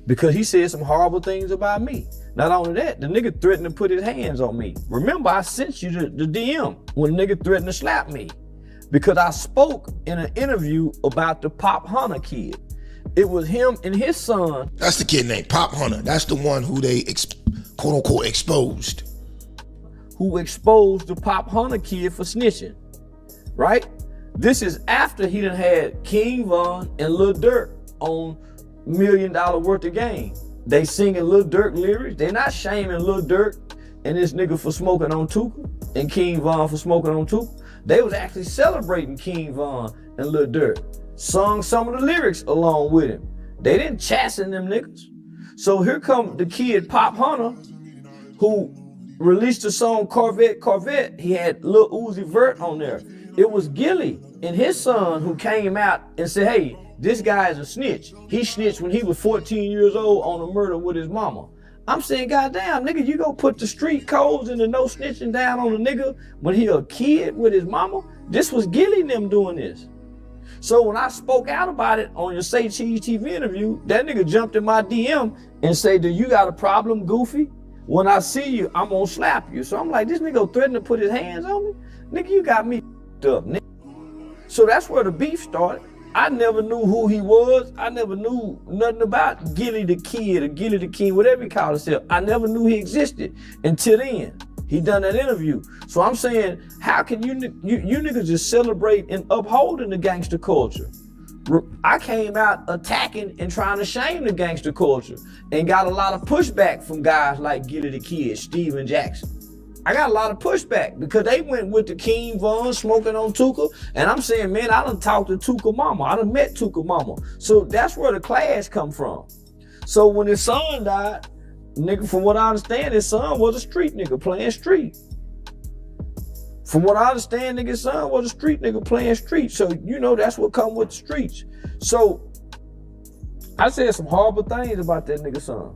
because he said some horrible things about me. Not only that, the nigga threatened to put his hands on me. Remember, I sent you the DM when the nigga threatened to slap me because I spoke in an interview about the Pop Hunter kid. It was him and his son. That's the kid named Pop Hunter. That's the one who they quote unquote exposed. Who exposed the Pop Hunter kid for snitching, right? This is after he done had King Von and Lil Durk on $1 Million Worth of Game. They singing Lil Durk lyrics. They not shaming Lil Durk and this nigga for smoking on Tuka and King Von for smoking on Tuka. They was actually celebrating King Von and Lil Durk. Sung some of the lyrics along with him. They didn't chasten them niggas. So here come the kid Pop Hunter who released the song Corvette. He had Lil Uzi Vert on there. It was Gilly and his son who came out and said, hey, this guy is a snitch. He snitched when he was 14 years old on a murder with his mama. I'm saying, goddamn, nigga, you gonna put the street codes and the no snitching down on a nigga when he a kid with his mama? This was Gilly and them doing this. So when I spoke out about it on your Say Cheese TV interview, that nigga jumped in my DM and said, do you got a problem, Goofy? When I see you, I'm gonna slap you. So I'm like, this nigga threatened to put his hands on me? Nigga, you got me up, nigga. So that's where the beef started. I never knew who he was. I never knew nothing about Gilly the Kid or Gilly the King, whatever he called himself. I never knew he existed until then. He done that interview. So I'm saying, how can you niggas just celebrate and upholding the gangster culture? I came out attacking and trying to shame the gangster culture and got a lot of pushback from guys like Gilly the Kid, Steven Jackson. I got a lot of pushback because they went with the King Von smoking on Tuka, and I'm saying, man, I done talked to Tuka mama. I done met Tuka mama. So that's where the clash come from. So when his son died, nigga, from what I understand, his son was a street nigga playing street. From what I understand, nigga, his son was a street nigga playing street. So, you know, that's what come with the streets. So I said some horrible things about that nigga son.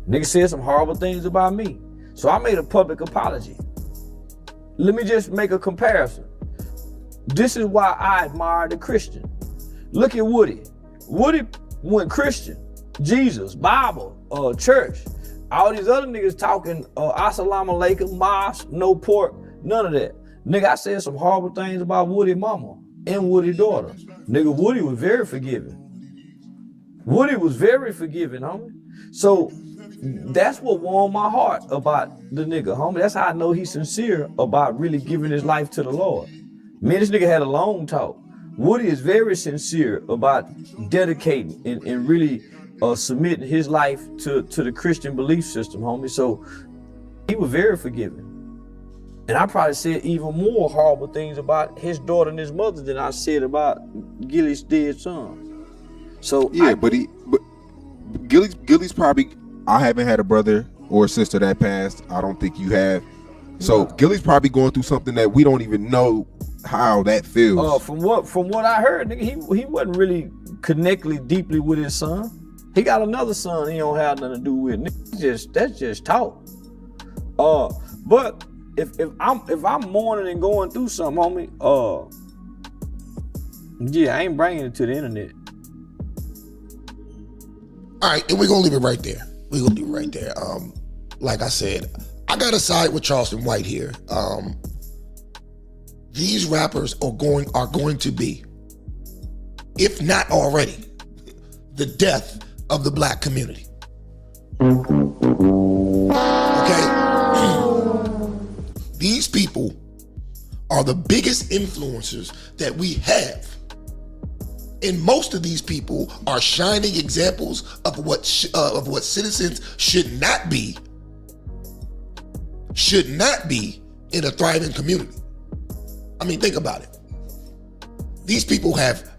Nigga said some horrible things about me. So I made a public apology. Let me just make a comparison. This is why I admire the Christian. Look at Woody. Woody went Christian, Jesus, Bible, church. All these other niggas talking assalamu alaikum, mosque, no pork, none of that. Nigga, I said some horrible things about Woody mama and Woody daughter. Nigga, Woody was very forgiving. Woody was very forgiving, homie. So that's what warmed my heart about the nigga, homie. That's how I know he's sincere about really giving his life to the Lord. Me and this nigga had a long talk. Woody is very sincere about dedicating and really submitting his life to the Christian belief system, homie. So he was very forgiving. And I probably said even more horrible things about his daughter and his mother than I said about Gilly's dead son. So yeah, but Gilly's probably, I haven't had a brother or a sister that passed. I don't think you have. So Gilly's probably going through something that we don't even know how that feels. From what I heard, nigga, he wasn't really connected deeply with his son. He got another son he don't have nothing to do with. Nigga, that's just talk. But if I'm mourning and going through something, homie, yeah, I ain't bringing it to the internet. All right, and we're gonna leave it right there. We're gonna leave it right there. Like I said, I gotta side with Charleston White here. These rappers are going to be, if not already, the death of the black community. Okay? These people are the biggest influencers that we have. And most of these people are shining examples of what citizens should not be in a thriving community. I mean, think about it. These people have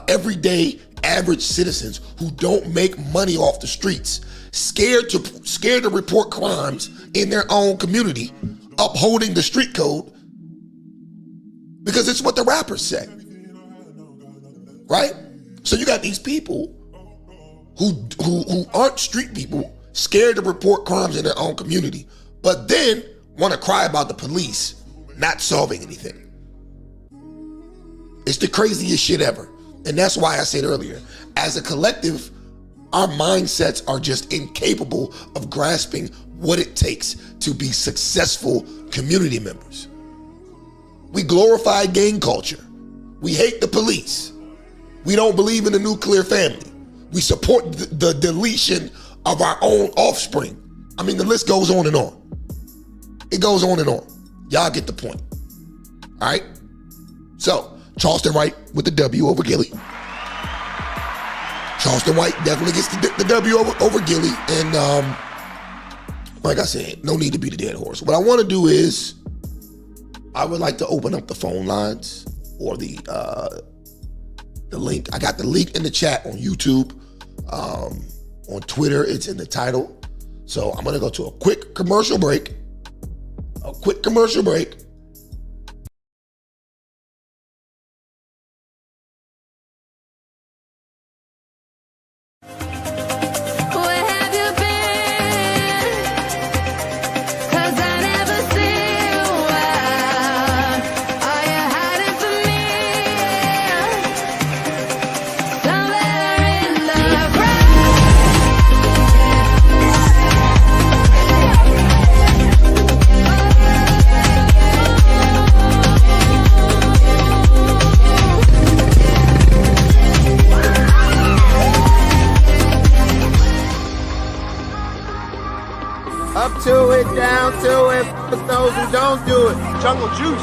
everyday average citizens who don't make money off the streets, scared to report crimes in their own community, upholding the street code because it's what the rappers say. Right? So you got these people who aren't street people, scared to report crimes in their own community, but then want to cry about the police not solving anything. It's the craziest shit ever. And that's why I said earlier, as a collective, our mindsets are just incapable of grasping what it takes to be successful community members. We glorify gang culture. We hate the police. We don't believe in the nuclear family. We support the deletion of our own offspring. I mean, the list goes on and on. It goes on and on. Y'all get the point. All right? So, Charleston White with the W over Gilly. Charleston White definitely gets the W over Gilly. And like I said, no need to beat a dead horse. What I want to do is, I would like to open up the phone lines or the link. I got the link in the chat on YouTube. On Twitter, it's in the title. So I'm going to go to a quick commercial break. Up to it, down to it, for those who don't do it. Jungle Juice.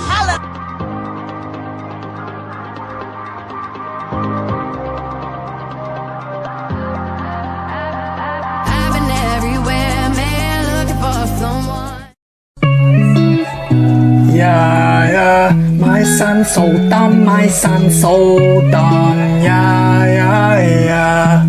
I've been everywhere, man, looking for someone. Yeah, yeah, my son so dumb, my son so dumb. Yeah, yeah, yeah.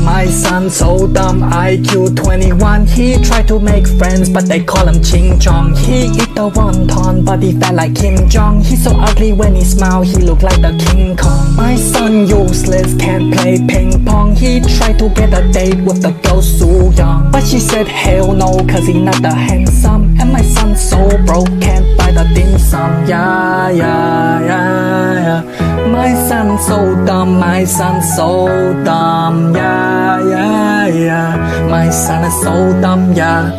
My son so dumb, IQ 21. He tried to make friends, but they call him Ching Chong. He eat the wonton, but he fat like Kim Jong. He's so ugly when he smile, he look like the King Kong. My son useless, can't play ping pong. He tried to get a date with the girl Soo Young, but she said hell no, cause he not that handsome. And my son so broke, can't buy the dim sum. Yeah, yeah, yeah, yeah. My son so dumb, my son so dumb. Yeah, yeah, yeah. My son is so dumb, yeah.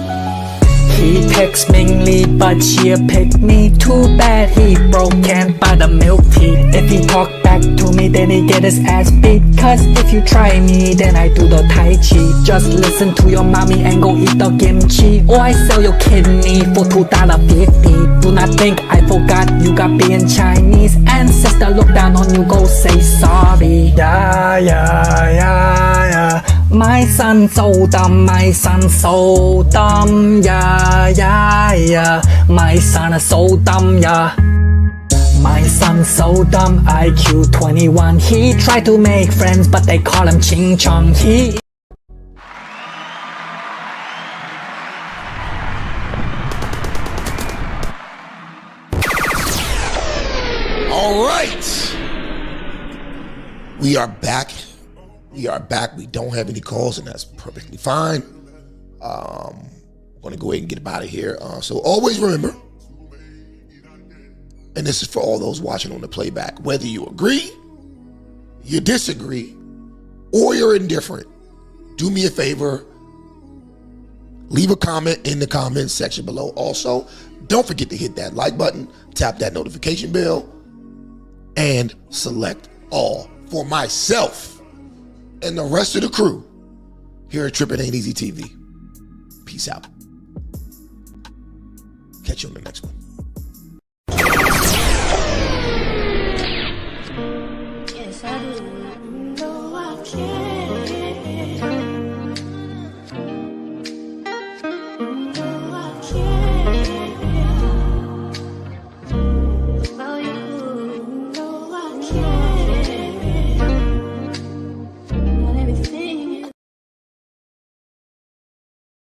He texts Mingly, but she pick me. Too bad he broke, can't buy the milk tea. If he talk back to me, then he get his ass beat. Cause if you try me, then I do the Tai Chi. Just listen to your mommy and go eat the kimchi. Or I sell your kidney for $2.50. Do not think I forgot you got being Chinese. Ancestor look down on you, go say sorry. Yeah, yeah, yeah, yeah. My son so dumb, my son so dumb. Yeah, yeah, yeah. My son is so dumb, yeah. My son so dumb, IQ 21. He tried to make friends, but they call him Ching Chong. He All right. We are back. We are back. We don't have any calls, and that's perfectly fine. We're going to go ahead and get out of here. So always remember, and this is for all those watching on the playback, whether you agree, you disagree, or you're indifferent, do me a favor, leave a comment in the comments section below. Also, don't forget to hit that like button, tap that notification bell, and select all for myself and the rest of the crew here at Trippin' Ain't Easy TV. Peace out. Catch you on the next one.